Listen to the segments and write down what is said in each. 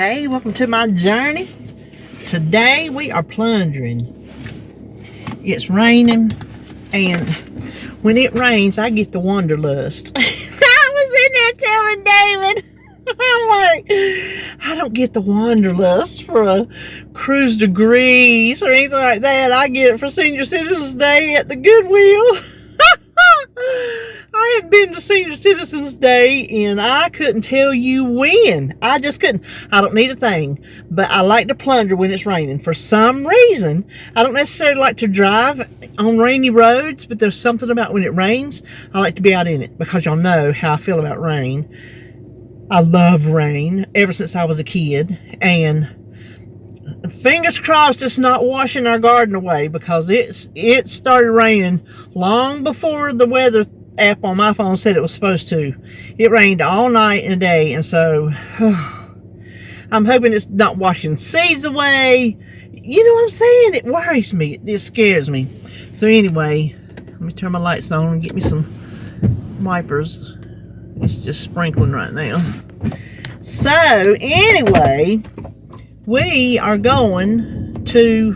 Hey, welcome to my journey. Today we are plundering. It's raining, and when it rains, I get the wanderlust. I was in there telling David, I'm like, I don't get the wanderlust for a cruise to Greece or anything like that. I get it for Senior Citizens Day at the Goodwill. I had been to Senior Citizens Day and I couldn't tell you when. I just couldn't. I don't need a thing, but I like to plunder when it's raining. For some reason, I don't necessarily like to drive on rainy roads, but there's something about when it rains, I like to be out in it, because y'all know how I feel about rain. I love rain ever since I was a kid, and fingers crossed it's not washing our garden away, because it started raining long before the weather app on my phone said it was supposed to. It rained all night and day, and so I'm hoping it's not washing seeds away. You know what I'm saying? It worries me. It scares me. So anyway, let me turn my lights on and get me some wipers. It's just sprinkling right now. So anyway, we are going to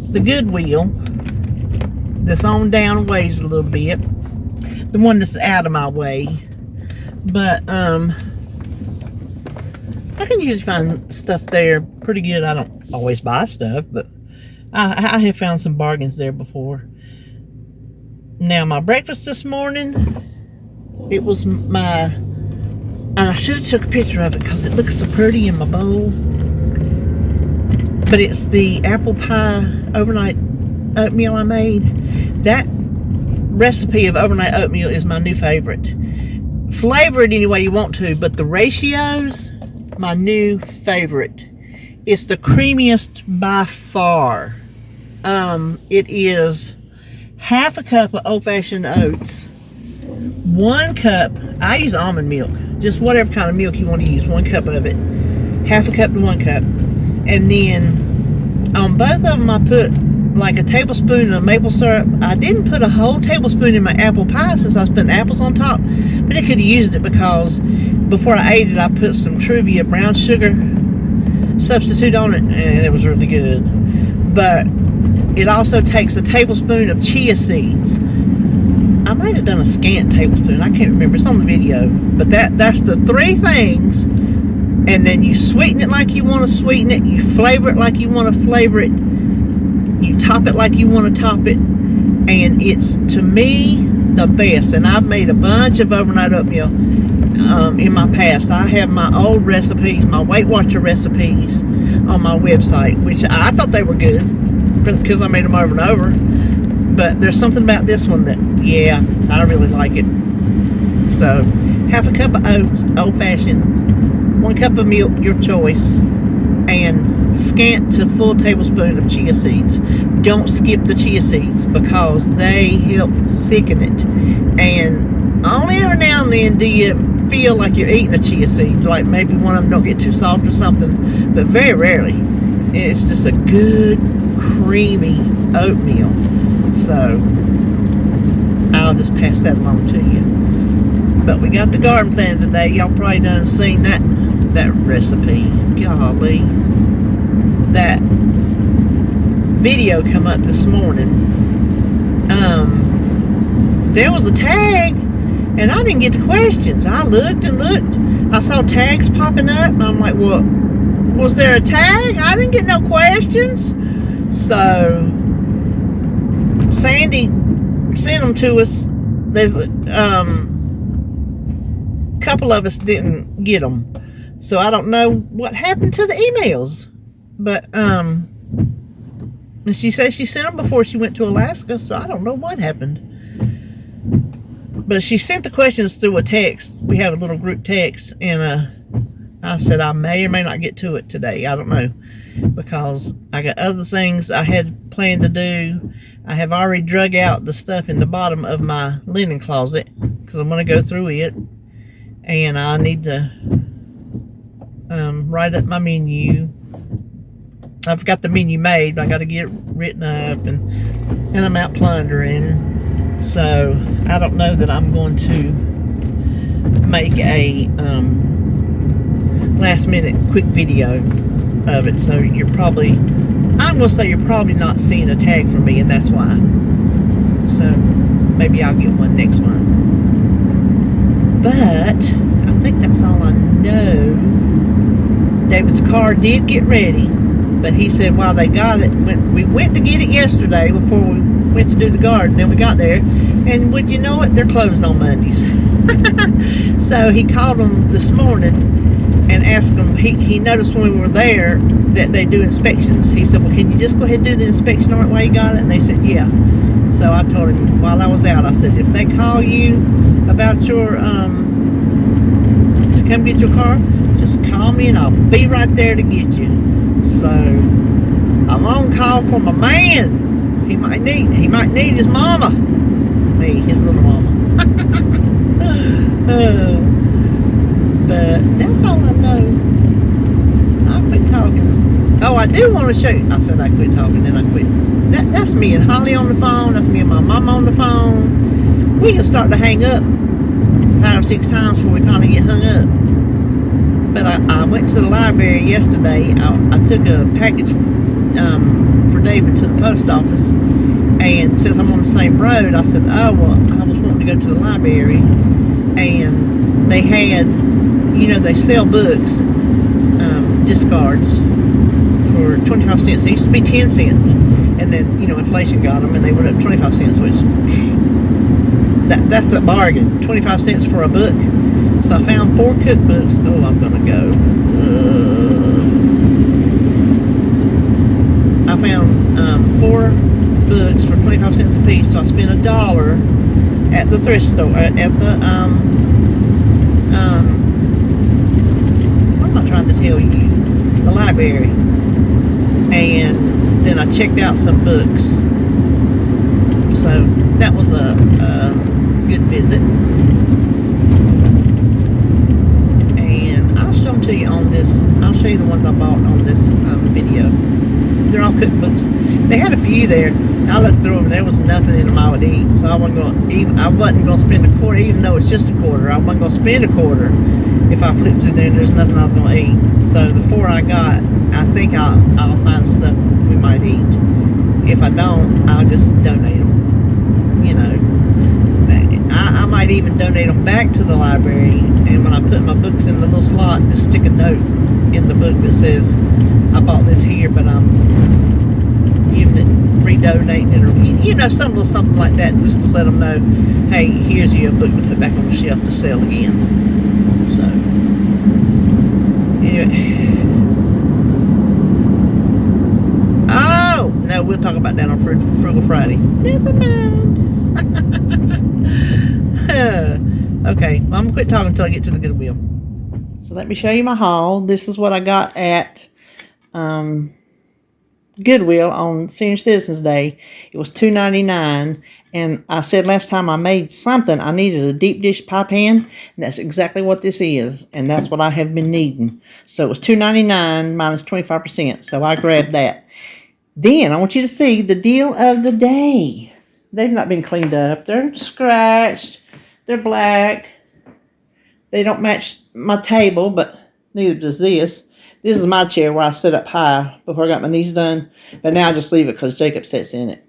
the Goodwill that's on down ways a little bit. The one that's out of my way. But I can usually find stuff there pretty good. I don't always buy stuff, but I have found some bargains there before. Now, my breakfast this morning, it was my, and I should have took a picture of it because it looks so pretty in my bowl. But it's the apple pie overnight oatmeal I made. That recipe of overnight oatmeal is my new favorite. Flavor it any way you want to, but the ratios, my new favorite. It's the creamiest by far. It is half a cup of old-fashioned oats, 1 cup, I use almond milk, just whatever kind of milk you want to use, 1 cup of it, half a cup to 1 cup, and then on both of them I put like a tablespoon of maple syrup. I didn't put a whole tablespoon in my apple pie since I was putting apples on top, but I could have used it because before I ate it I put some Truvia brown sugar substitute on it, and it was really good. But it also takes a tablespoon of chia seeds. I might have done a scant tablespoon, I can't remember, it's on the video, but that's the 3 things. And then you sweeten it like you want to sweeten it, you flavor it like you want to flavor it, you top it like you want to top it, and it's, to me, the best. And I've made a bunch of overnight oatmeal in my past. I have my old recipes, my Weight Watcher recipes on my website, which I thought they were good because I made them over and over. But there's something about this one that, yeah, I really like it. So, half a cup of oats, old-fashioned, 1 cup of milk, your choice, and scant to full tablespoon of chia seeds. Don't skip the chia seeds because they help thicken it. And only every now and then do you feel like you're eating a chia seed, like maybe one of them don't get too soft or something, but very rarely. It's just a good creamy oatmeal. So I'll just pass that along to you. But we got the garden planted today. Y'all probably done seen that recipe. Golly, that video come up this morning. There was a tag and I didn't get the questions. I looked and looked, I saw tags popping up, and I'm like, well, was there a tag? I didn't get no questions. So Sandy sent them to us. There's couple of us didn't get them, so I don't know what happened to the emails. But she says she sent them before she went to Alaska, so I don't know what happened. But she sent the questions through a text. We have a little group text, and I said I may or may not get to it today. I don't know, because I got other things I had planned to do. I have already drug out the stuff in the bottom of my linen closet because I'm going to go through it, and I need to write up my menu. I've got the menu made, but I got to get it written up, and I'm out plundering. So I don't know that I'm going to make a last minute quick video of it. So I'm gonna say you're probably not seeing a tag from me, and that's why. So maybe I'll get one next month. But I think that's all I know. David's car did get ready, but he said while they got it, we went to get it yesterday before we went to do the garden. Then we got there, and would you know it, they're closed on Mondays. So he called them this morning and asked them. He noticed when we were there that they do inspections. He said, well, can you just go ahead and do the inspection on it while you got it? And they said, yeah. So I told him while I was out, I said, if they call you about your to come get your car, just call me and I'll be right there to get you. So I'm on call for my man. He might need his mama. Me, his little mama. But that's all I know. I'll quit talking. Oh, I do want to show you. I said I quit talking, then I quit. That's me and Holly on the phone. That's me and my mama on the phone. We can start to hang up 5 or 6 times before we finally get hung up. But I went to the library yesterday. I took a package for David to the post office, and since I'm on the same road, I said, oh, well, I was wanting to go to the library, and they had, they sell books, discards, for 25 cents. They used to be 10 cents, and then, inflation got them, and they went up 25 cents, which, that's a bargain, 25 cents for a book. So I found 4 cookbooks. Oh, I'm gonna go. I found 4 books for 25 cents a piece. So I spent $1 at the thrift store, at the what am I trying to tell you? The library. And then I checked out some books. So that was a good visit. To you on this. I'll show you the ones I bought on this video. They're all cookbooks. They had a few there. I looked through them and there was nothing in them I would eat. So I wasn't going to spend a quarter, even though it's just a quarter. I wasn't going to spend a quarter if I flipped through there and there's nothing I was going to eat. So the 4 I got, I think I'll find stuff we might eat. If I don't, I'll just donate them. I might even donate them back to the library, and when I put my books in the little slot, just stick a note in the book that says I bought this here, but I'm giving it, redonating it, or something like that, just to let them know, hey, here's your book to put back on the shelf to sell again. So anyway, oh no, we'll talk about that on Frugal Friday. Never mind. Okay, well, I'm gonna quit talking until I get to the Goodwill. So let me show you my haul. This is what I got at Goodwill on Senior Citizens Day. It was $2.99, and I said last time I made something, I needed a deep dish pie pan, and that's exactly what this is, and that's what I have been needing. So it was $2.99 minus 25%, so I grabbed that. Then I want you to see the deal of the day. They've not been cleaned up. They're scratched. They're black. They don't match my table, but neither does this. This is my chair where I sit up high before I got my knees done. But now I just leave it because Jacob sits in it.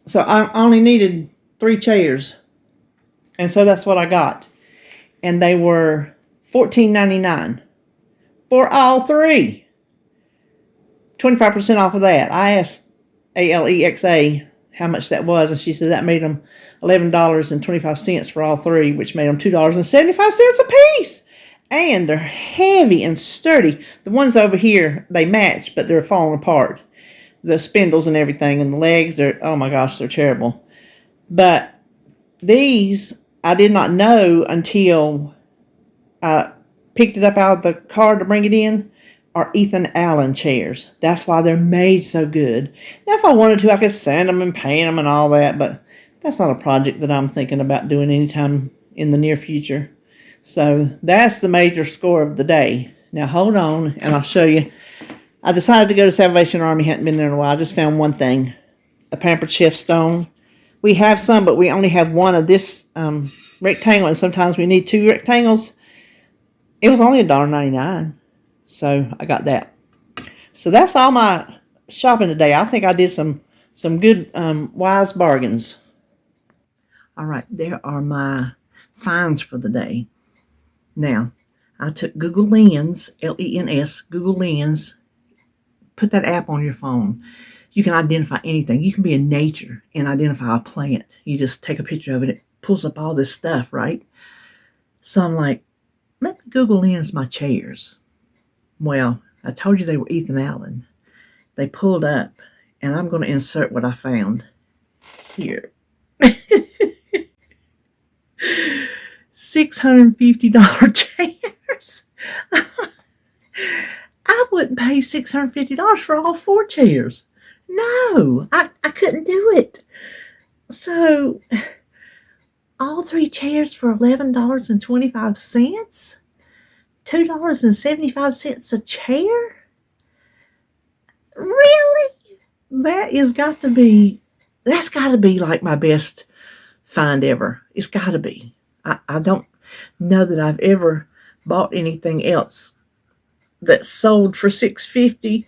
So I only needed 3 chairs. And so that's what I got. And they were $14.99 for all 3. 25% off of that. I asked Alexa how much that was, and she said that made them $11.25 for all 3, which made them $2.75 a piece. And they're heavy and sturdy. The ones over here, they match, but they're falling apart. The spindles and everything, and the legs, oh my gosh, they're terrible. But these, I did not know until I picked it up out of the car to bring it in, are Ethan Allen chairs. That's why they're made so good. Now, if I wanted to, I could sand them and paint them and all that, but that's not a project that I'm thinking about doing anytime in the near future. So that's the major score of the day. Now, hold on, and I'll show you. I decided to go to Salvation Army. Hadn't been there in a while. I just found one thing, a Pampered Chef stone. We have some, but we only have one of this rectangle, and sometimes we need 2 rectangles. It was only $1.99. So I got that. So that's all my shopping today. I think I did some good wise bargains. All right, there are my finds for the day. Now, I took Google Lens, Lens, Google Lens, put that app on your phone. You can identify anything. You can be in nature and identify a plant. You just take a picture of it. It pulls up all this stuff, right? So I'm like, let me Google Lens my chairs. Well, I told you they were Ethan Allen. They pulled up, and I'm going to insert what I found here. $650 chairs. I wouldn't pay $650 for all 4 chairs. No, I couldn't do it. So, all 3 chairs for $11.25? $2.75 a chair? Really? That's got to be like my best find ever. It's got to be. I don't know that I've ever bought anything else that sold for $6.50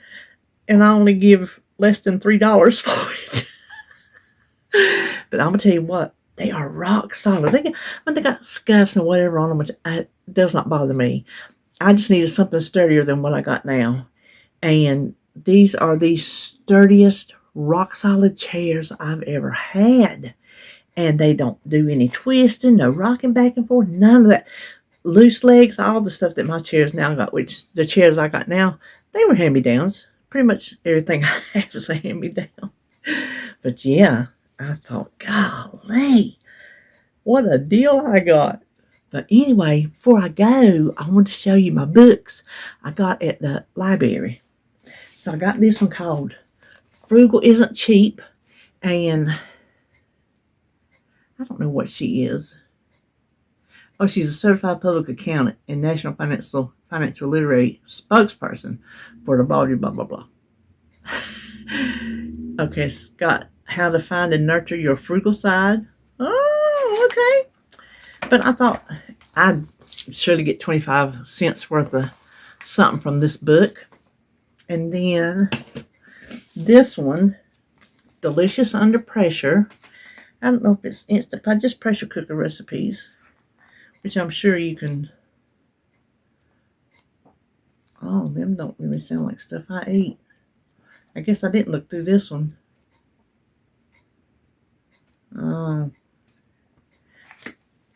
and I only give less than $3 for it. But I'm gonna tell you what, they are rock solid. They got scuffs and whatever on them, which does not bother me. I just needed something sturdier than what I got now, and these are the sturdiest rock solid chairs I've ever had. And they don't do any twisting, no rocking back and forth, none of that. Loose legs, all the stuff that my chairs now got, which the chairs I got now, they were hand-me-downs. Pretty much everything I have is a hand-me-down. But yeah, I thought, golly, what a deal I got. But anyway, before I go, I want to show you my books I got at the library. So I got this one called Frugal Isn't Cheap, and I don't know what she is. Oh, she's a certified public accountant and national financial literary spokesperson for the blah, blah, blah, blah. Okay, it's got how to find and nurture your frugal side. Oh, okay. But I thought I'd surely get 25 cents worth of something from this book. And then this one, Delicious Under Pressure. I don't know if it's Instant Pot, just pressure cooker recipes, which I'm sure you can. Oh, them don't really sound like stuff I eat. I guess I didn't look through this one.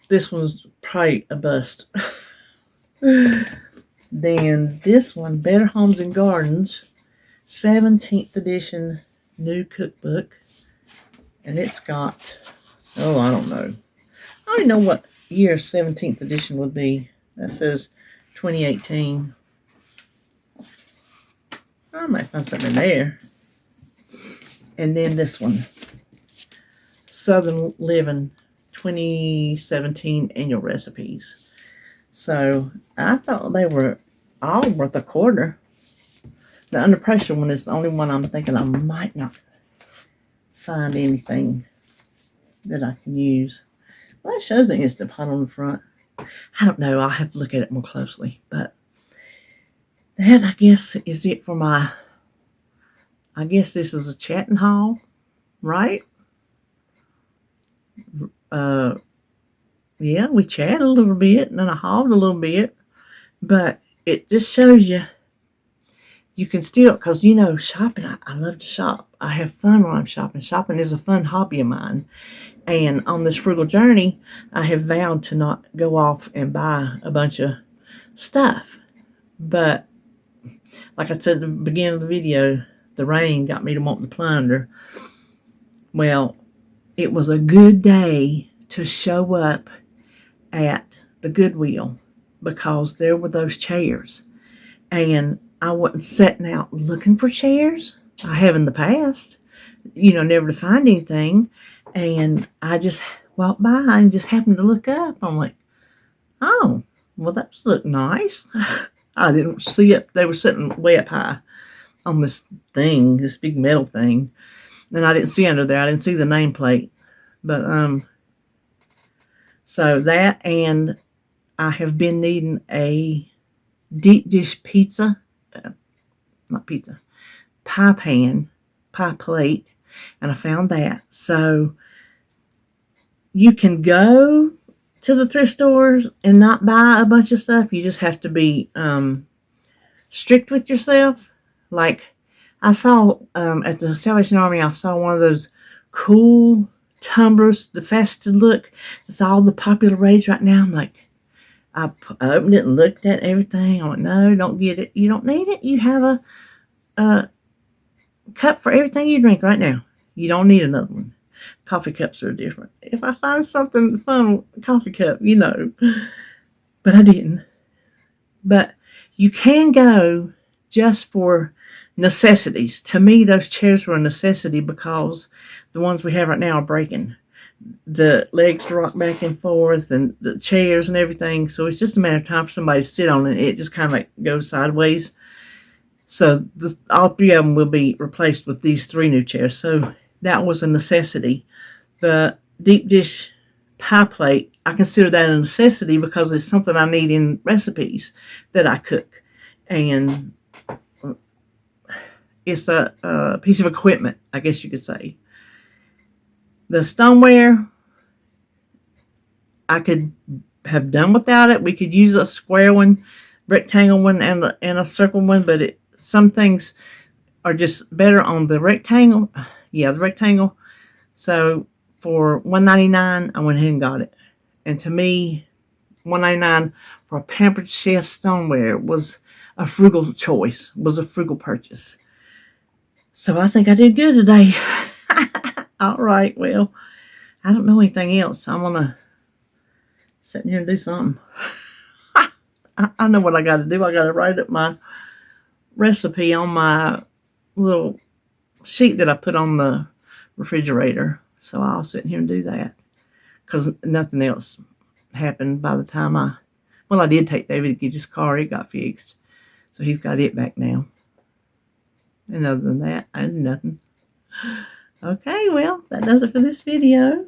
This one's probably a bust. Then this one, Better Homes and Gardens, 17th edition new cookbook. And it's got, oh, I don't know. I don't even know what year 17th edition would be. That says 2018. I might find something there. And then this one, Southern Living 2017 Annual Recipes. So I thought they were all worth a quarter. The Under Pressure one is the only one I'm thinking I might not find anything that I can use. Well, that shows the Instant Pot on the front. I don't know. I'll have to look at it more closely. But that, I guess, is it for my... I guess this is a chatting haul, right? Yeah, we chatted a little bit, and then I hauled a little bit. But it just shows you, you can still, because, you know, shopping, I love to shop. I have fun when I'm shopping. Shopping is a fun hobby of mine. And on this frugal journey, I have vowed to not go off and buy a bunch of stuff. But, like I said at the beginning of the video, the rain got me to want to plunder. Well, it was a good day to show up at the Goodwill because there were those chairs. And I wasn't setting out looking for chairs. I have in the past, you know, never to find anything. And I just walked by and just happened to look up. I'm like, oh, well, those look nice. I didn't see it. They were sitting way up high on this thing, this big metal thing. And I didn't see under there. I didn't see the nameplate. But, so that, and I have been needing a deep dish pizza, not pizza, pie pan, pie plate, and I found that. So you can go to the thrift stores and not buy a bunch of stuff. You just have to be strict with yourself. Like I saw at the Salvation Army, I saw one of those cool tumblers, the faceted look. It's all the popular rage right now. I'm like, I opened it and looked at everything. I'm like, no, don't get it. You don't need it. You have a cup for everything you drink right now. You don't need another one. Coffee cups are different. If I find something fun, coffee cup, you know. But I didn't. But you can go just for necessities. To me, those chairs were a necessity because the ones we have right now are breaking. The legs rock back and forth and the chairs and everything. So it's just a matter of time for somebody to sit on it. It just kind of like goes sideways. So all three of them will be replaced with these 3 new chairs. So that was a necessity. The deep dish pie plate, I consider that a necessity because it's something I need in recipes that I cook. And it's a piece of equipment, I guess you could say. The stoneware, I could have done without it. We could use a square one, rectangle one, and a circle one, but some things are just better on the rectangle. Yeah, the rectangle. So for $1.99, I went ahead and got it. And to me, $1.99 for a Pampered Chef stoneware was a frugal choice, was a frugal purchase. So I think I did good today. All right, well, I don't know anything else. I'm going to sit here and do something. I know what I got to do. I got to write up my recipe on my little sheet that I put on the refrigerator. So I'll sit here and do that because nothing else happened by the time I did take David to get his car. It got fixed. So he's got it back now. And other than that, I did nothing. Okay, well, that does it for this video.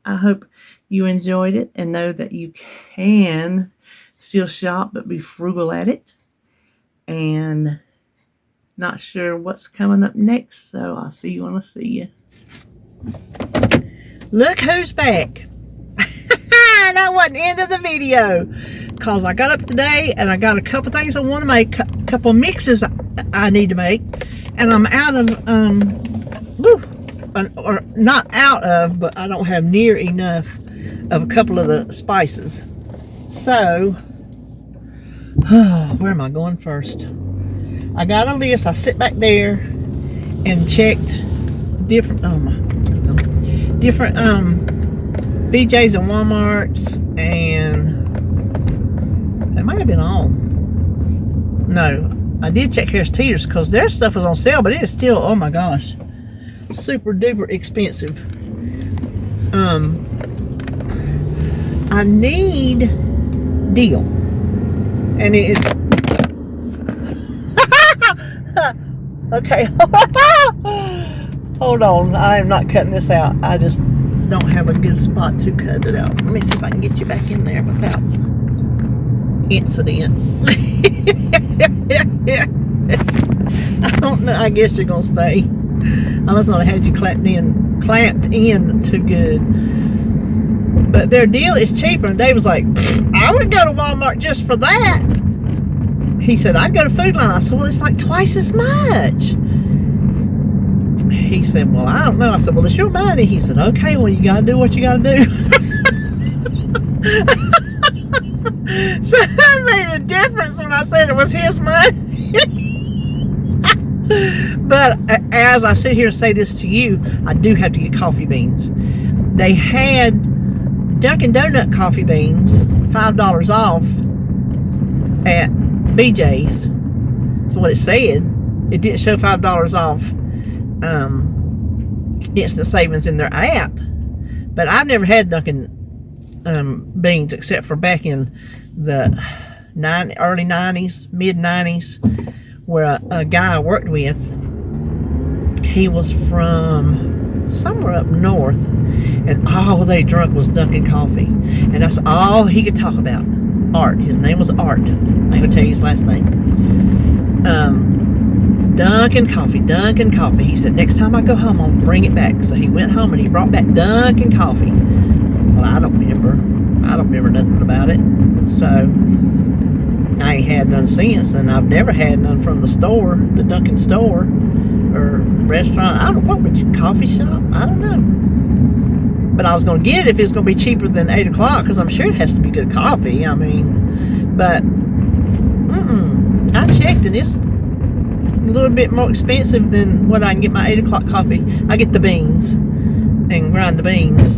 I hope you enjoyed it and know that you can still shop but be frugal at it. And not sure what's coming up next, so I'll see you when I see you. Look who's back. That wasn't the end of the video because I got up today and I got a couple things I want to make, a couple mixes I need to make, and I'm out of or not out of, but I don't have near enough of a couple of the spices. So where am I going first? I got a list. I sit back there and checked different BJ's and Walmart's, and it might have been all. No, I did check Harris Teeter's because their stuff was on sale, but it is still, oh my gosh, super duper expensive. I need deal, and it's okay. Hold on, I am not cutting this out. I just don't have a good spot to cut it out. Let me see if I can get you back in there without incident. I don't know. I guess you're gonna stay. I must not have had you clamped in too good. But their deal is cheaper, and Dave was like, I would go to Walmart just for that. He said, I'd go to Food Line. I said, well, it's like twice as much. He said, well, I don't know. I said, well, it's your money. He said, okay, well, you gotta do what you gotta do. So that made a difference when I said it was his money. But as I sit here and say this to you, I do have to get coffee beans. They had Dunkin' Donut coffee beans, $5 off at BJ's. That's what it said. It didn't show $5 off instant savings in their app. But I've never had Dunkin' beans except for back in the early 90s, mid 90s, where a guy I worked with, he was from somewhere up north, and all they drank was Dunkin' coffee, and that's all he could talk about. Art. His name was Art. I ain't gonna tell you his last name. Dunkin' coffee. He said, next time I go home, I'll bring it back. So he went home and he brought back Dunkin' coffee. Well, I don't remember nothing about it. So I ain't had none since, and I've never had none from the store, the Dunkin' store or restaurant. I don't know, coffee shop? I don't know. But I was going to get it if it's going to be cheaper than 8 o'clock, because I'm sure it has to be good coffee. I mean, but I checked, and it's a little bit more expensive than what I can get my 8 o'clock coffee. I get the beans and grind the beans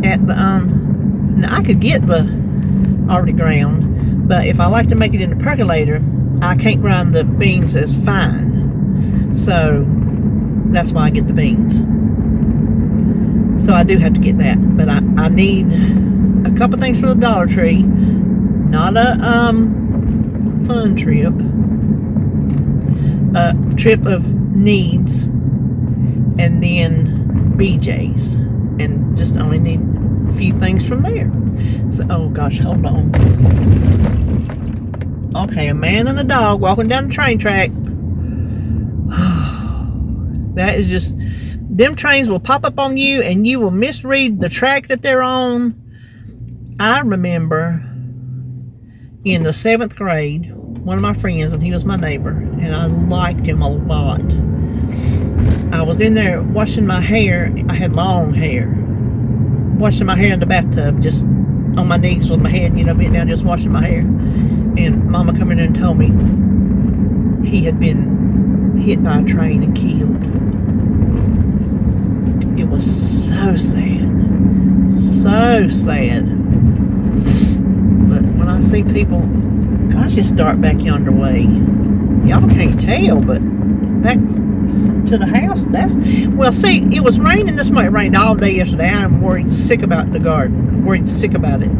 at the now I could get the already ground, but if I like to make it in the percolator, I can't grind the beans as fine, so that's why I get the beans. So I do have to get that, but I need a couple things from the Dollar Tree, not a fun trip, a trip of needs, and then BJ's, and just only need a few things from there. So, oh gosh, hold on. Okay, a man and a dog walking down the train track. That is just, them trains will pop up on you and you will misread the track that they're on. I remember in the 7th grade, one of my friends, and he was my neighbor, and I liked him a lot. I was in there washing my hair. I had long hair. Washing my hair in the bathtub, just on my knees with my head, you know, bent down, just washing my hair. And Mama come in there and told me he had been hit by a train and killed. It was so sad. So sad. But when I see people, gosh, it's dark back yonder way. Y'all can't tell, but back to the house, that's, well, see, it was raining this morning. It rained all day yesterday. I'm worried sick about the garden. I'm worried sick about it.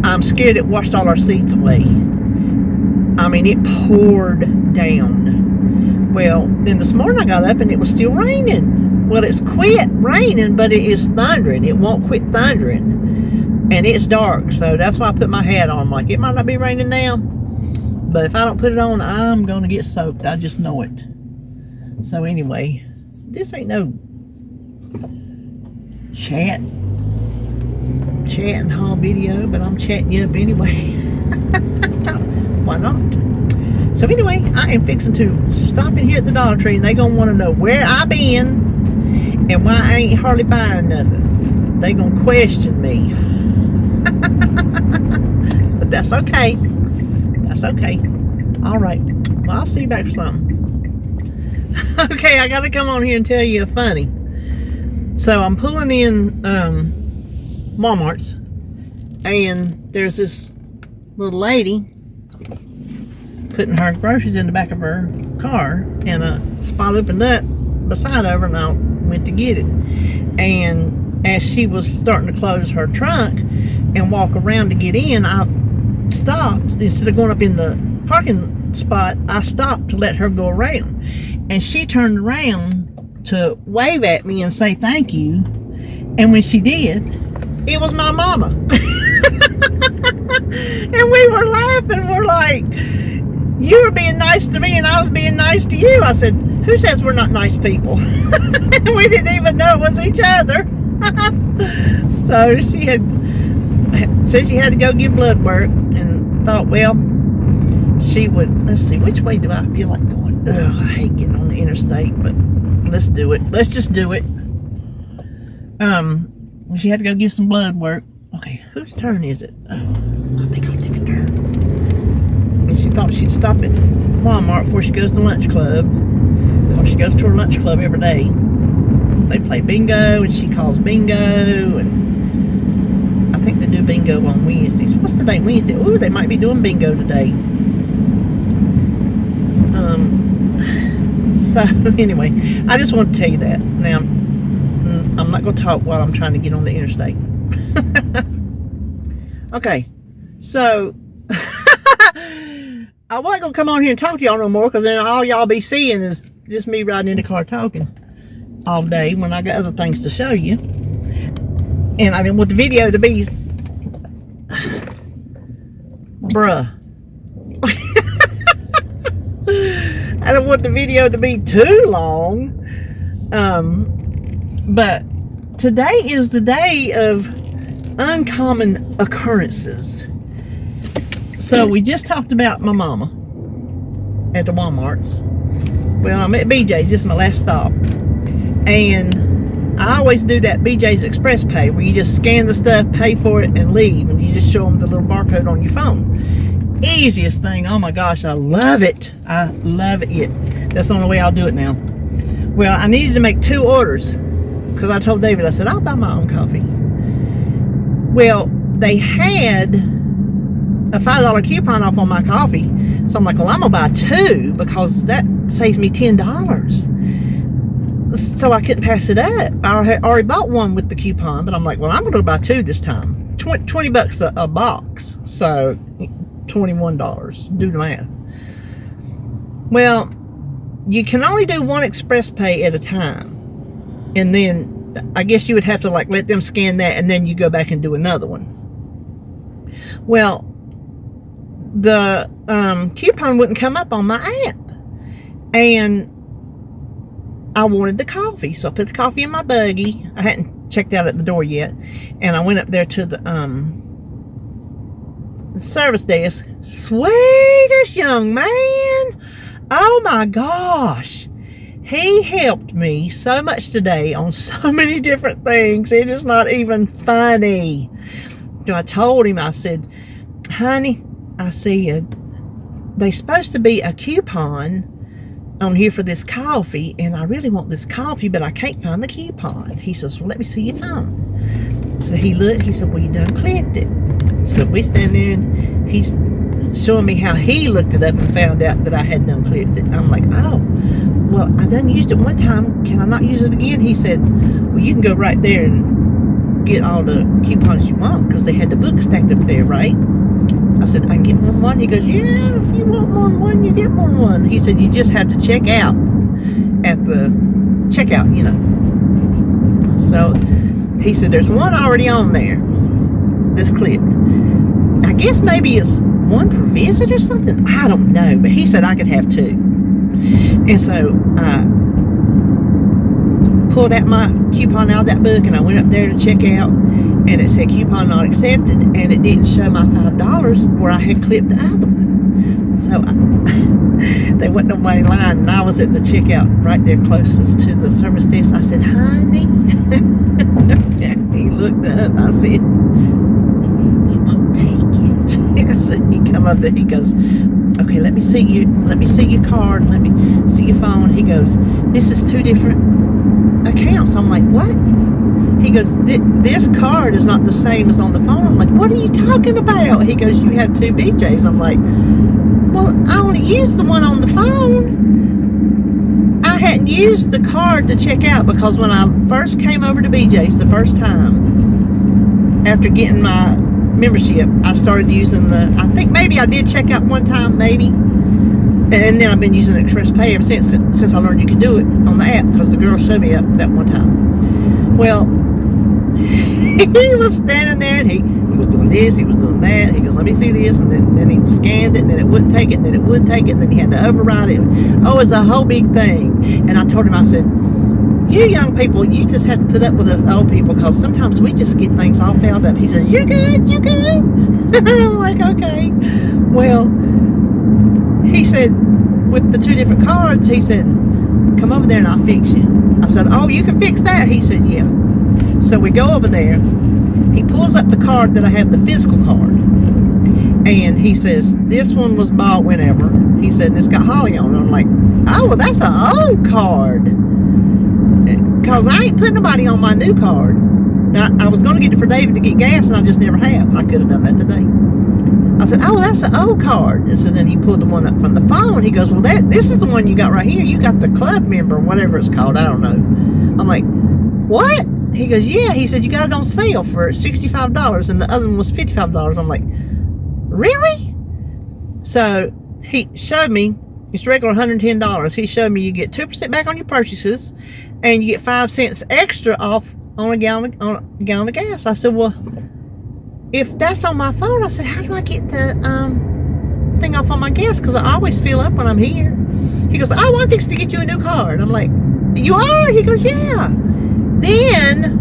I'm scared it washed all our seeds away. I mean, it poured down. Well, then this morning I got up and it was still raining. Well, it's quit raining, but it is thundering. It won't quit thundering. And it's dark, so that's why I put my hat on. Like, it might not be raining now, but if I don't put it on, I'm going to get soaked. I just know it. So anyway, this ain't no chat and haul video, but I'm chatting you up anyway. Why not? So anyway, I am fixing to stop in here at the Dollar Tree, and they gonna want to know where I been and why I ain't hardly buying nothing. They gonna question me. But that's okay. That's okay. All right. Well, I'll see you back for something. Okay, I gotta come on here and tell you a funny. So I'm pulling in Walmart's, and there's this little lady putting her groceries in the back of her car, and a spot opened up beside her, and I went to get it. And as she was starting to close her trunk and walk around to get in, I stopped. Instead of going up in the parking spot, I stopped to let her go around. And she turned around to wave at me and say thank you. And when she did, it was my mama. And we were laughing. We're like, you were being nice to me and I was being nice to you. I said, who says we're not nice people? We didn't even know it was each other. So she had said she had to go give blood work, and thought, well, she would, let's see, which way do I feel like going? Ugh, I hate getting on the interstate, but let's do it. Let's just do it. She had to go give some blood work. Okay, whose turn is it? Oh, I think I'll take a turn. And she thought she'd stop at Walmart before she goes to lunch club. Because she goes to her lunch club every day. They play bingo, and she calls bingo, and I think they do bingo on Wednesdays. What's today? Wednesday? Ooh, they might be doing bingo today. So anyway, I just want to tell you that. Now, I'm not going to talk while I'm trying to get on the interstate. Okay, so I wasn't going to come on here and talk to y'all no more, because then all y'all be seeing is just me riding in the car talking all day when I got other things to show you. And I didn't want the video to be bruh. I don't want the video to be too long. But today is the day of uncommon occurrences. So we just talked about my mama at the Walmarts. Well, I'm at BJ's, this is my last stop. And I always do that BJ's Express Pay where you just scan the stuff, pay for it, and leave. And you just show them the little barcode on your phone. Easiest thing. Oh my gosh, I love it. I love it. That's the only way I'll do it now. Well, I needed to make 2 orders because I told David, I said, I'll buy my own coffee. Well, they had a $5 coupon off on my coffee. So I'm like, well, I'm going to buy 2 because that saves me $10. So I couldn't pass it up. I had already bought 1 with the coupon, but I'm like, well, I'm going to buy 2 this time. 20 bucks a box. So $21. Do the math. Well, you can only do 1 Express Pay at a time. And then I guess you would have to like let them scan that and then you go back and do another one. Well, the coupon wouldn't come up on my app. And I wanted the coffee. So I put the coffee in my buggy. I hadn't checked out at the door yet. And I went up there to the service desk. Sweetest young man. Oh my gosh. He helped me so much today on so many different things. It is not even funny. So I told him, I said, honey, I said, there's supposed to be a coupon on here for this coffee, and I really want this coffee, but I can't find the coupon. He says, well, let me see your phone. So he looked, he said, well, you done clicked it. So we stand there, and he's showing me how he looked it up and found out that I had done clicked it. I'm like, oh, well, I done used it one time. Can I not use it again? He said, well, you can go right there and get all the coupons you want, because they had the book stacked up there, right? I said, I can get more than 1. He goes, yeah, if you want more than 1, you get more than 1. He said, you just have to check out at the checkout, you know. So he said, there's 1 already on there that's clipped. I guess maybe it's 1 per visit or something. I don't know, but he said I could have 2. And so I pulled out my coupon out of that book, and I went up there to check out, and it said coupon not accepted, and it didn't show my $5 where I had clipped the other one. So they wasn't nobody in line, and I was at the checkout right there closest to the service desk. I said, honey. He looked up. I said, you won't take it. So he come up there. He goes, okay, let me see your card. Let me see your phone. He goes, this is 2 different accounts. I'm like, what? He goes, this card is not the same as on the phone. I'm like, what are you talking about? He goes, you have 2 BJs. I'm like, well, I only used the one on the phone. I hadn't used the card to check out, because when I first came over to BJ's the first time, after getting my membership, I started using I think maybe I did check out one time, maybe. And then I've been using Express Pay ever since I learned you could do it on the app, because the girl showed me up that one time. Well, he was standing there, and he was doing this, he was doing that. He goes, let me see this, and then he scanned it, and then it wouldn't take it, and then it would take it, and then he had to override it. Oh, it's a whole big thing. And I told him, I said, you young people, you just have to put up with us old people, because sometimes we just get things all fouled up. He says, you good, you good. I'm like, okay. Well, he said, with the 2 different cards, he said, come over there and I'll fix you. I said, oh, you can fix that? He said, yeah. So we go over there. He pulls up the card that I have, the physical card. And he says, this one was bought whenever. He said, and it's got Holly on it. I'm like, oh, well, that's an old card. Because I ain't putting nobody on my new card. Now, I was going to get it for David to get gas, and I just never have. I could have done that today. I said, oh, that's an old card. And so then he pulled the one up from the phone. He goes, well, this is the one you got right here. You got the club member, whatever it's called. I don't know. I'm like, what? He goes, yeah. He said, you got it on sale for $65, and the other one was $55. I'm like, really? So he showed me, it's regular $110. He showed me you get 2% back on your purchases, and you get 5 cents extra off on a gallon of gas. I said, well, if that's on my phone, I said, how do I get the thing off on my gas? Because I always fill up when I'm here. He goes, oh, I'm fixing to get you a new card. I'm like, you are? He goes, yeah. Then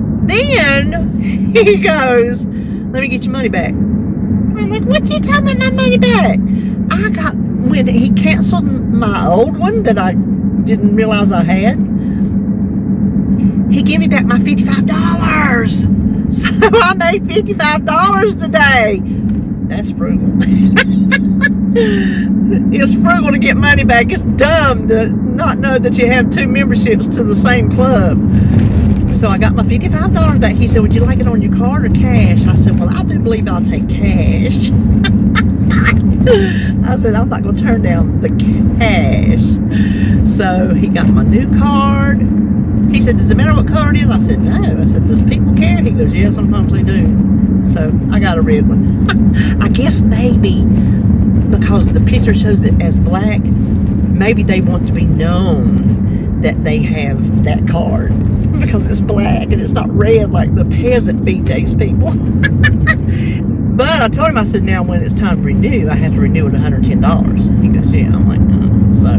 he goes, let me get your money back. I'm like, what you talking about my money back? When he canceled my old one that I didn't realize I had, he gave me back my $55. So I made $55 today. That's frugal. It's frugal to get money back. It's dumb to not know that you have 2 memberships to the same club. So I got my $55 back. He said, would you like it on your card or cash? I said, well, I do believe I'll take cash. I said, I'm not going to turn down the cash. So he got my new card. He said, does it matter what color it is? I said, no. I said, does people care? He goes, yeah, sometimes they do. So I got a red one. I guess maybe because the picture shows it as black, maybe they want to be known that they have that card because it's black and it's not red like the peasant BJ's people. But I told him, I said, now when it's time to renew, I have to renew at $110. He goes, yeah. I'm like, oh. So,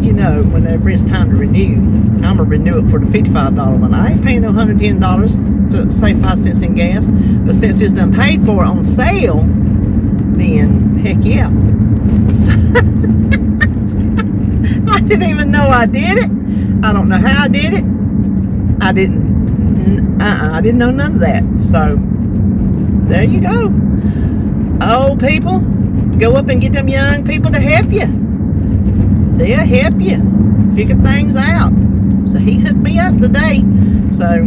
you know, whenever it's time to renew, I'm going to renew it for the $55 one. I ain't paying no $110 to save 5 cents in gas. But since it's done paid for on sale, then heck yeah. I didn't even know I did it. I don't know how I did it. I didn't know none of that. So there you go. Old people, go up and get them young people to help you. They'll help you figure things out. So he hooked me up today. So,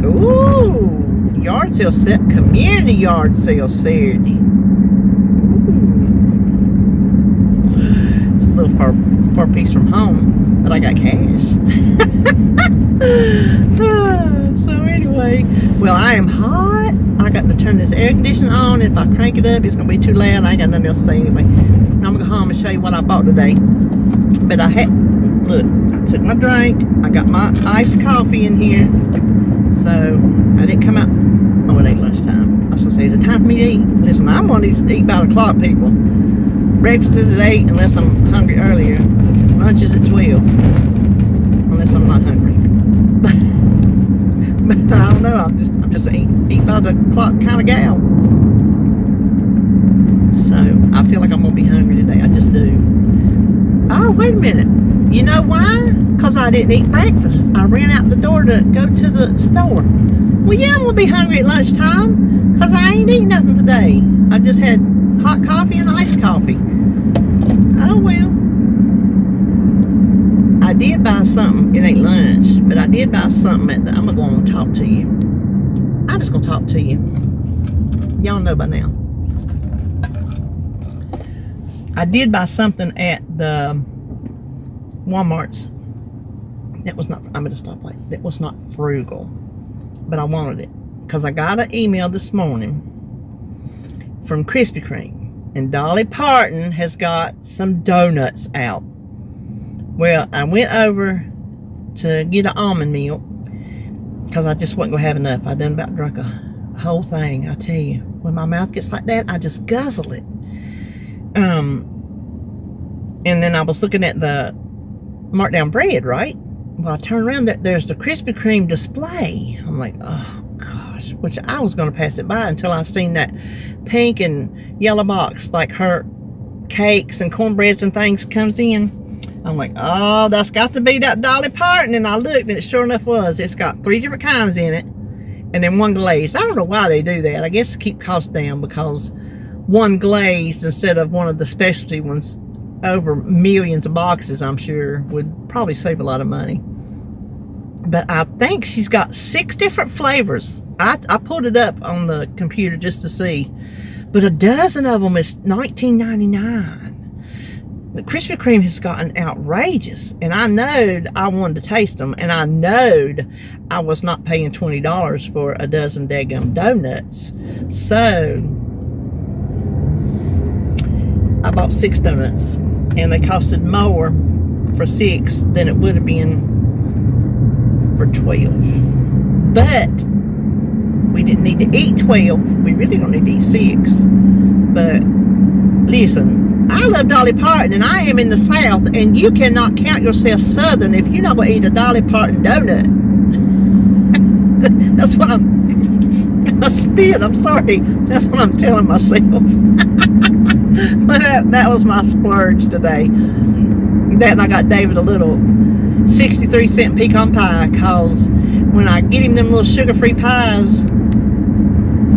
ooh, yard sale set, community yard sale Saturday. It's a little far piece from home, but I got cash. So anyway, well, I am hot. I got to turn this air conditioner on. If I crank it up, it's gonna be too loud. I ain't got nothing else to say anyway. I'm gonna go home and show you what I bought today. But I took my drink. I got my iced coffee in here. So I didn't come out. Oh, it ain't lunchtime. I was gonna say, is it time for me to eat? Listen, I'm gonna eat by the clock, people. Breakfast is at 8 unless I'm hungry earlier. Lunch is at 12 unless I'm not hungry. But I don't know. I'm just eat by the clock kind of gal. So I feel like I'm gonna be hungry today. I just do. Oh, wait a minute. You know why? Because I didn't eat breakfast. I ran out the door to go to the store. Well, yeah, I'm gonna be hungry at lunchtime because I ain't eating nothing today. I just had hot coffee and iced coffee. Oh well. I did buy something. It ain't lunch, but I did buy something I'm gonna go on and talk to you. I'm just gonna talk to you. Y'all know by now. I did buy something at the Walmart's. That was not, I'm at a stoplight. That was not frugal, but I wanted it because I got an email this morning from Krispy Kreme, and Dolly Parton has got some donuts out. Well, I went over to get an almond milk because I just wasn't going to have enough. I done about drunk a whole thing, I tell you. When my mouth gets like that, I just guzzle it. And then I was looking at the markdown bread, right? Well, I turned around, there's the Krispy Kreme display. I'm like, oh gosh, which I was going to pass it by until I seen that pink and yellow box, like her cakes and cornbreads and things comes in. I'm like, oh, that's got to be that Dolly Parton. And I looked, and it sure enough was. It's got 3 different kinds in it, and then 1 glazed. I don't know why they do that. I guess to keep costs down, because 1 glazed instead of one of the specialty ones over millions of boxes, I'm sure, would probably save a lot of money. But I think she's got 6 different flavors. I pulled it up on the computer just to see. But a dozen of them is $19.99. The Krispy Kreme has gotten outrageous, and I knowed I wanted to taste them, and I knowed I was not paying $20 for a dozen daggum donuts. So I bought 6 donuts, and they costed more for 6 than it would have been for 12. But We didn't need to eat 12. We really don't need to eat 6. But listen, I love Dolly Parton, and I am in the South, and you cannot count yourself Southern if you're not going to eat a Dolly Parton donut. That's what I spit. I'm sorry. That's what I'm telling myself. But that was my splurge today. That, and I got David a little 63-cent pecan pie, because when I get him them little sugar-free pies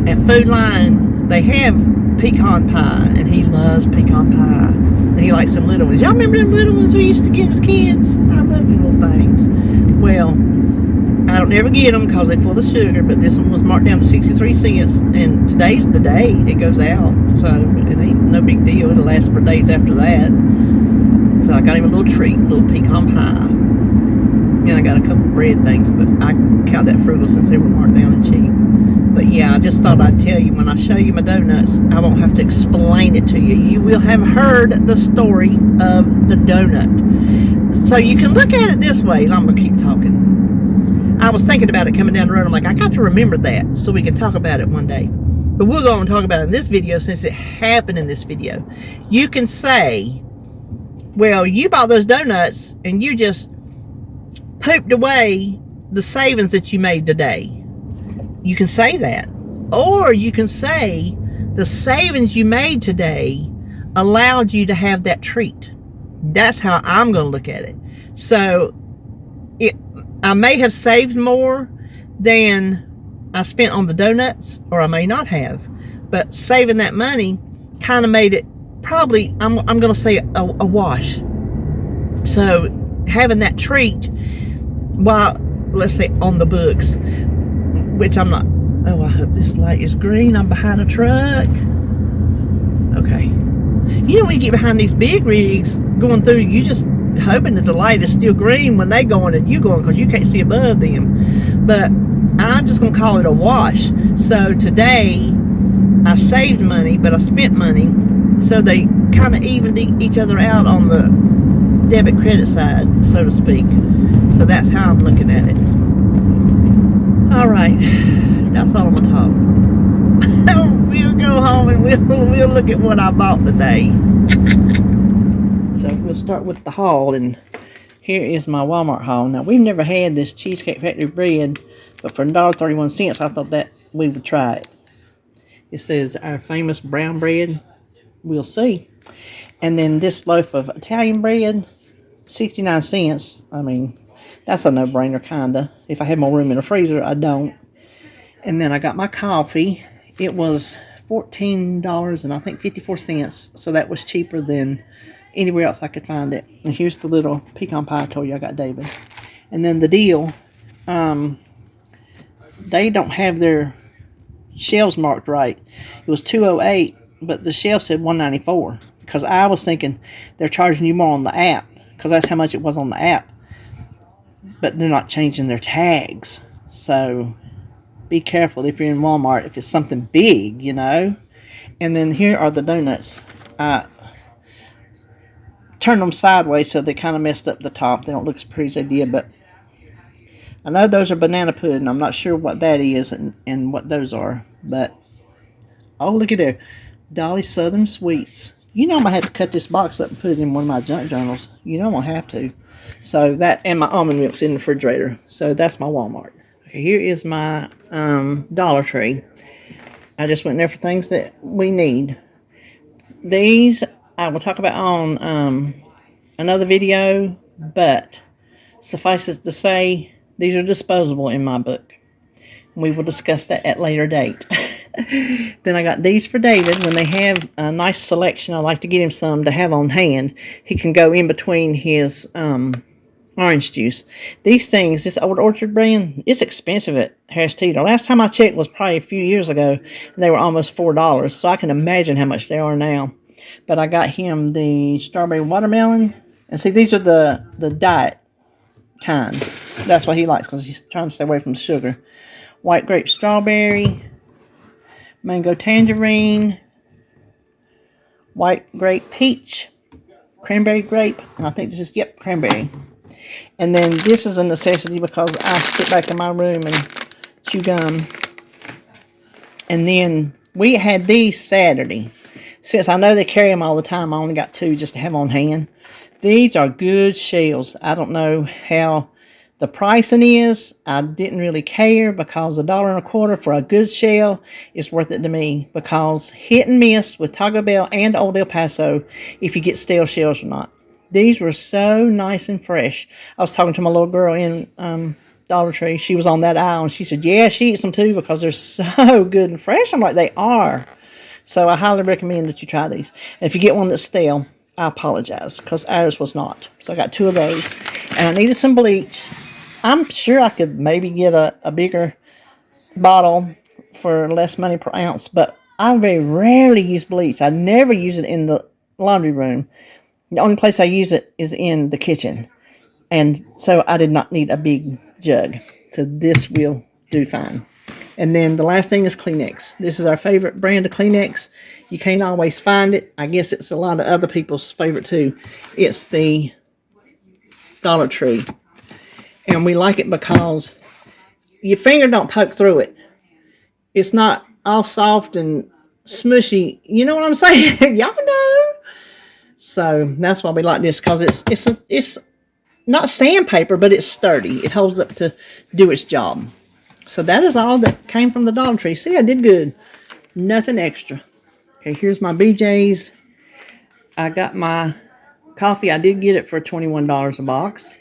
at Food Line, they have pecan pie, and he loves pecan pie, and he likes some little ones. Y'all remember them little ones we used to get as kids? I love them little things. Well, I don't ever get them because they're full of sugar, but this one was marked down to 63 cents, and today's the day it goes out, so it ain't no big deal. It'll last for days after that. So I got him a little treat, a little pecan pie, and I got a couple bread things, but I count that frugal since they were marked down and cheap. But yeah, I just thought I'd tell you, when I show you my donuts, I won't have to explain it to you. You will have heard the story of the donut. So you can look at it this way. I'm going to keep talking. I was thinking about it coming down the road. I'm like, I got to remember that so we can talk about it one day. But we'll go and talk about it in this video since it happened in this video. You can say, well, you bought those donuts and you just pooped away the savings that you made today. You can say that. Or you can say the savings you made today allowed you to have that treat. That's how I'm going to look at it. So I may have saved more than I spent on the donuts, or I may not have. But saving that money kind of made it probably, I'm going to say a wash. So having that treat while, let's say, on the books, which I'm not. Oh, I hope this light is green. I'm behind a truck. Okay. You know, when you get behind these big rigs going through, you just hoping that the light is still green when they going and you going, because you can't see above them. But I'm just going to call it a wash. So today, I saved money, but I spent money. So they kind of evened each other out on the debit credit side, so to speak. So that's how I'm looking at it. All right, that's all I'm gonna talk. We'll go home and we'll look at what I bought today. So we'll start with the haul, and here is my Walmart haul. Now, we've never had this Cheesecake Factory bread, but for $1.31, I thought that we would try it. It says our famous brown bread. We'll see. And then this loaf of Italian bread, 69 cents. I mean, that's a no-brainer, kinda. If I had more room in the freezer, I don't. And then I got my coffee. It was $14 and I think 54 cents. So that was cheaper than anywhere else I could find it. And here's the little pecan pie I told you I got David. And then the deal, they don't have their shelves marked right. It was $2.08, but the shelf said $1.94. Because I was thinking they're charging you more on the app, because that's how much it was on the app. But they're not changing their tags. So be careful if you're in Walmart, if it's something big, you know. And then here are the donuts. I turned them sideways so they kind of messed up the top. They don't look as pretty as they did, but I know those are banana pudding. I'm not sure what that is and what those are. But, oh, look at there. Dolly Southern Sweets. You know I'm going to have to cut this box up and put it in one of my junk journals. You know I'm going to have to. So that, and my almond milk's in the refrigerator. So that's my Walmart. Okay, here is my Dollar Tree. I just went there for things that we need. These I will talk about on another video, but suffice it to say, these are disposable in my book. We will discuss that at a later date. Then I got these for David. When they have a nice selection, I like to get him some to have on hand. He can go in between his orange juice. These things, this Old Orchard brand, it's expensive at Harris Teeter. Last time I checked was probably a few years ago, and they were almost $4. So I can imagine how much they are now. But I got him the strawberry watermelon. And see, these are the diet kind. That's what he likes, because he's trying to stay away from the sugar. White grape strawberry, mango tangerine, white grape peach, cranberry grape, and I think this is, yep, cranberry. And then this is a necessity because I sit back in my room and chew gum. And then we had these Saturday. Since I know they carry them all the time, I only got 2 just to have on hand. These are good shells. I don't know how the pricing is. I didn't really care because $1.25 for a good shell is worth it to me, because hit and miss with Taco Bell and Old El Paso if you get stale shells or not. These were so nice and fresh. I was talking to my little girl in Dollar Tree. She was on that aisle, and she said, yeah, she eats them too because they're so good and fresh. I'm like, they are. So I highly recommend that you try these. And if you get one that's stale, I apologize, because ours was not. So I got 2 of those. And I needed some bleach. I'm sure I could maybe get a bigger bottle for less money per ounce, but I very rarely use bleach. I never use it in the laundry room. The only place I use it is in the kitchen. And so I did not need a big jug. So this will do fine. And then the last thing is Kleenex. This is our favorite brand of Kleenex. You can't always find it. I guess it's a lot of other people's favorite too. It's the Dollar Tree. And we like it because your finger don't poke through it. It's not all soft and smushy. You know what I'm saying? Y'all know. So that's why we like this, because it's not sandpaper, but it's sturdy. It holds up to do its job. So that is all that came from the Dollar Tree. See, I did good. Nothing extra. Okay, here's my BJ's. I got my coffee. I did get it for $21 a box.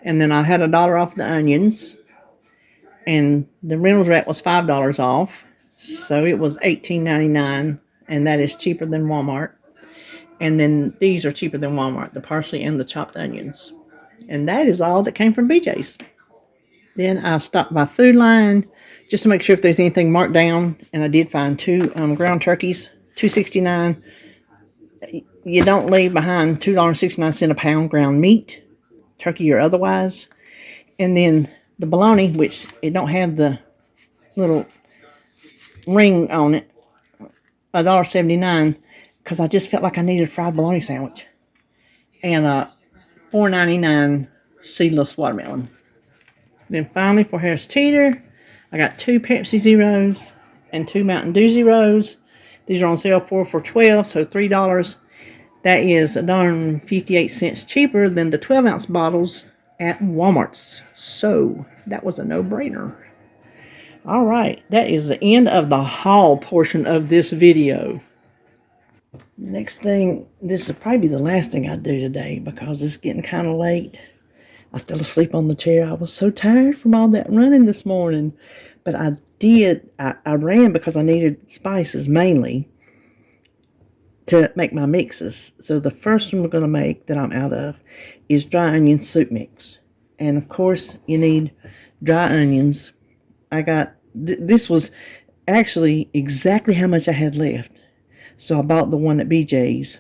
And then I had $1 off the onions. And the Reynolds Wrap was $5 off. So it was $18.99. And that is cheaper than Walmart. And then these are cheaper than Walmart, the parsley and the chopped onions. And that is all that came from BJ's. Then I stopped by Food Line just to make sure if there's anything marked down. And I did find 2 ground turkeys, $2.69. You don't leave behind $2.69 a pound ground meat, turkey or otherwise. And then the bologna, which it don't have the little ring on it, $1.79, because I just felt like I needed a fried bologna sandwich. And $4.99 seedless watermelon. Then finally for Harris Teeter, I got 2 Pepsi Zeros and 2 Mountain Dew Zeros. These are on sale 4 for $12, so $3. That is $1.58 cheaper than the 12-ounce bottles at Walmart's. So that was a no-brainer. All right, that is the end of the haul portion of this video. Next thing, this will probably be the last thing I do today because it's getting kind of late. I fell asleep on the chair. I was so tired from all that running this morning. But I ran because I needed spices mainly to make my mixes. So the first one we're going to make that I'm out of is dry onion soup mix. And of course, you need dry onions. I got, this was actually exactly how much I had left. So I bought the one at BJ's,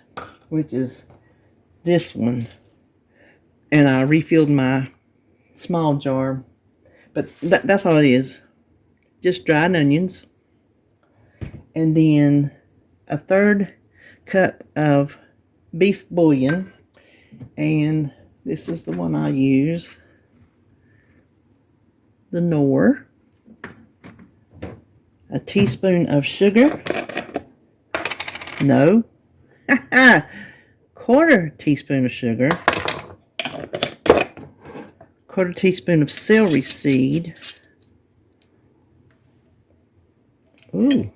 which is this one. And I refilled my small jar. But that's all it is. Just dried onions. And then a 1/3 cup of beef bouillon. And this is the one I use. The Knorr. A teaspoon of sugar. No. 1/4 teaspoon of sugar. 1/4 teaspoon of celery seed. Ooh.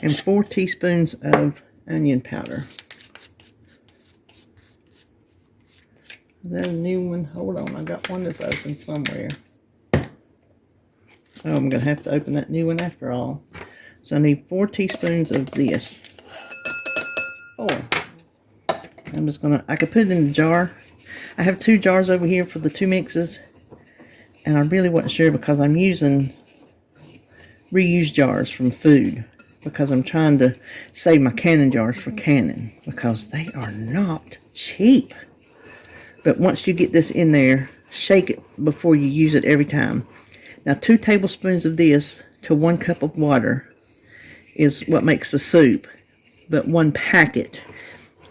And 4 teaspoons of onion powder. Is that a new one? Hold on, I got one that's open somewhere. Oh, I'm going to have to open that new one after all. So I need 4 teaspoons of this. 4. I'm just going to, I could put it in a jar. I have 2 jars over here for the 2 mixes. And I really wasn't sure because I'm using reused jars from food. Because I'm trying to save my canning jars for canning. Because they are not cheap. But once you get this in there, shake it before you use it every time. Now 2 tablespoons of this to 1 cup of water is what makes the soup. But 1 packet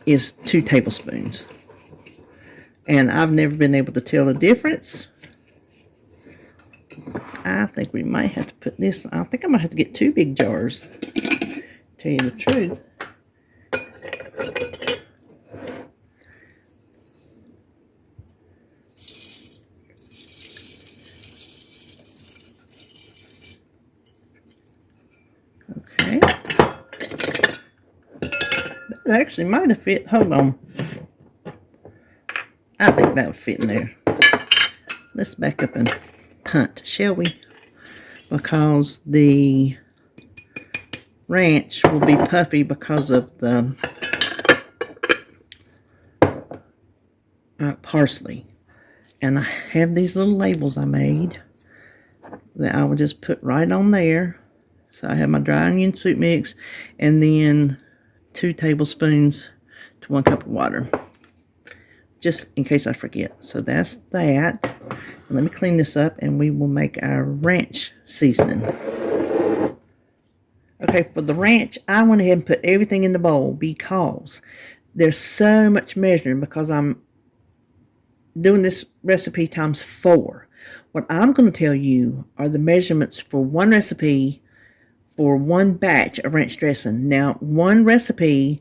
is 2 tablespoons. And I've never been able to tell the difference. I think we might have to put this, I think I might have to get 2 big jars, to tell you the truth. Okay. That actually might have fit. Hold on. I think that would fit in there. Let's back up and punt, shall we? Because the ranch will be puffy because of the parsley. And I have these little labels I made that I will just put right on there. So I have my dry onion soup mix, and then 2 tablespoons to 1 cup of water, just in case I forget. So that's that. And let me clean this up, and we will make our ranch seasoning. Okay, for the ranch, I went ahead and put everything in the bowl because there's so much measuring, because I'm doing this recipe times 4. What I'm going to tell you are the measurements for one recipe for 1 batch of ranch dressing. Now, one recipe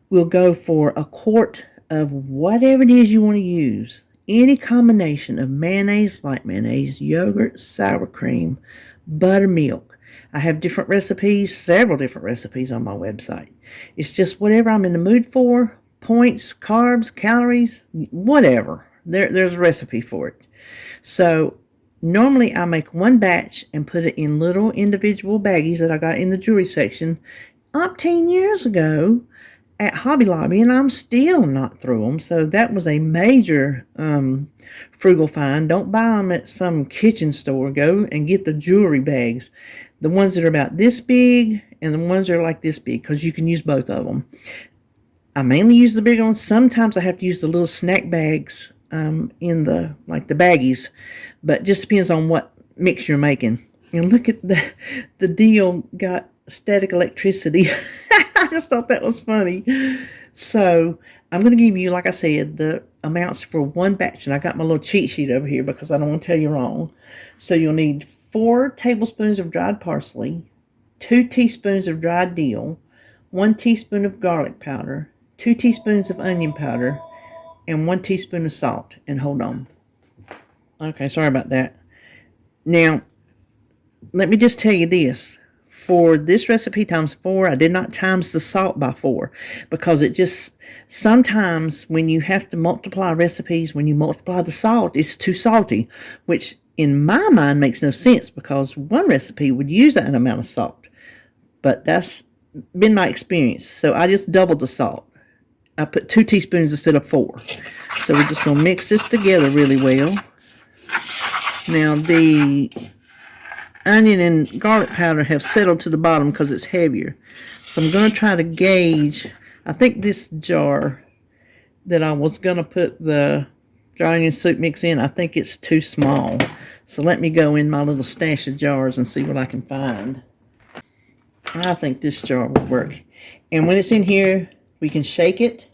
will go for a quart of whatever it is you want to use. Any combination of mayonnaise, light mayonnaise, yogurt, sour cream, buttermilk. I have different recipes, several different recipes on my website. It's just whatever I'm in the mood for. Points, carbs, calories, whatever. There's a recipe for it. So normally I make 1 batch and put it in little individual baggies that I got in the jewelry section 10 years ago at Hobby Lobby, and I'm still not through them. So that was a major frugal find. Don't buy them at some kitchen store. Go and get the jewelry bags. The ones that are about this big and the ones that are like this big, because you can use both of them. I mainly use the big ones. Sometimes I have to use the little snack bags in the, like the baggies, but just depends on what mix you're making. And look at the deal got static electricity. I just thought that was funny. So I'm going to give you, like I said, the amounts for 1 batch, and I got my little cheat sheet over here because I don't want to tell you wrong. So you'll need 4 tablespoons of dried parsley, 2 teaspoons of dried dill, 1 teaspoon of garlic powder, 2 teaspoons of onion powder, and 1 teaspoon of salt. And hold on. Okay, sorry about that. Now, let me just tell you this. For this recipe times 4, I did not times the salt by 4, because it just, sometimes when you have to multiply recipes, when you multiply the salt, it's too salty, which in my mind makes no sense, because one recipe would use that amount of salt. But that's been my experience. So I just doubled the salt. I put 2 teaspoons instead of 4. So we're just going to mix this together really well. Now the onion and garlic powder have settled to the bottom because it's heavier. So I'm going to try to gauge. I think this jar that I was going to put the dry onion soup mix in, I think it's too small. So let me go in my little stash of jars and see what I can find. I think this jar will work. And when it's in here, we can shake it,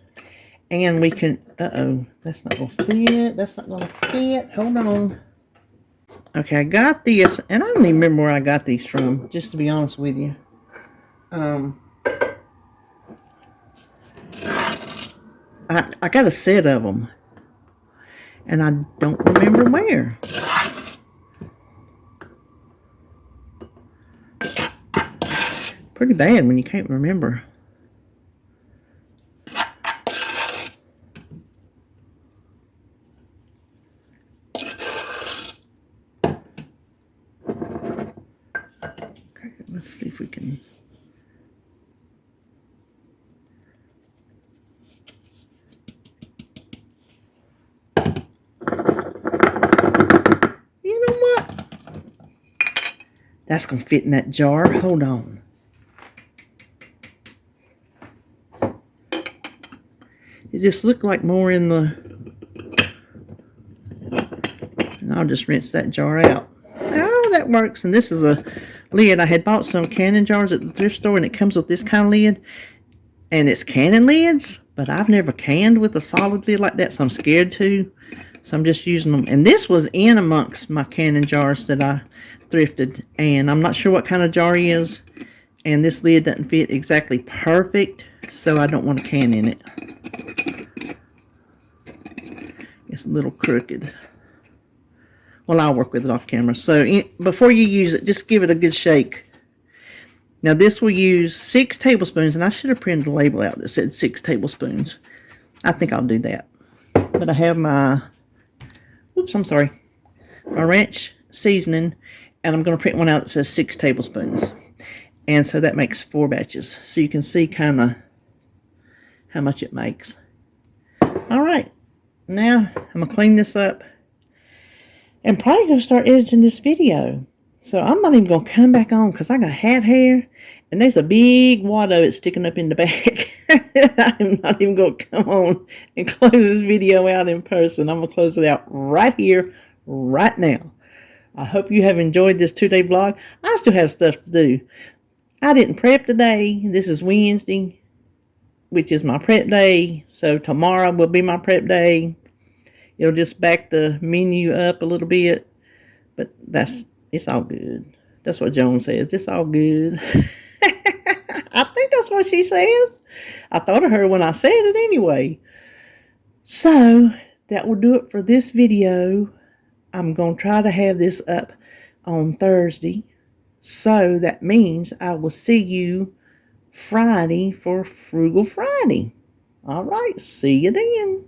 and we can, that's not going to fit. That's not going to fit. Hold on. Okay, I got this, and I don't even remember where I got these from, just to be honest with you. I got a set of them, and I don't remember where. Pretty bad when you can't remember. Let's see if we can. You know what? That's going to fit in that jar. Hold on. It just looked like more in the. And I'll just rinse that jar out. Oh, that works. And this is a lid. I had bought some canning jars at the thrift store, and it comes with this kind of lid, and it's canning lids, but I've never canned with a solid lid like that, so I'm scared to. So I'm just using them. And this was in amongst my canning jars that I thrifted. And I'm not sure what kind of jar it is. And this lid doesn't fit exactly perfect, so I don't want to can in it. It's a little crooked. Well, I'll work with it off camera. So before you use it, just give it a good shake. Now this will use 6 tablespoons, and I should have printed a label out that said 6 tablespoons. I think I'll do that. But I have my, my ranch seasoning, and I'm going to print one out that says 6 tablespoons. And so that makes 4 batches. So you can see kind of how much it makes. All right, now I'm going to clean this up and probably going to start editing this video. So I'm not even going to come back on because I got hat hair and there's a big wad of it sticking up in the back. I'm not even going to come on and close this video out in person. I'm going to close it out right here, right now. I hope you have enjoyed this 2-day vlog. I still have stuff to do. I didn't prep today. This is Wednesday, which is my prep day. So tomorrow will be my prep day. It'll just back the menu up a little bit. But it's all good. That's what Joan says. It's all good. I think that's what she says. I thought of her when I said it anyway. So that will do it for this video. I'm going to try to have this up on Thursday. So that means I will see you Friday for Frugal Friday. All right. See you then.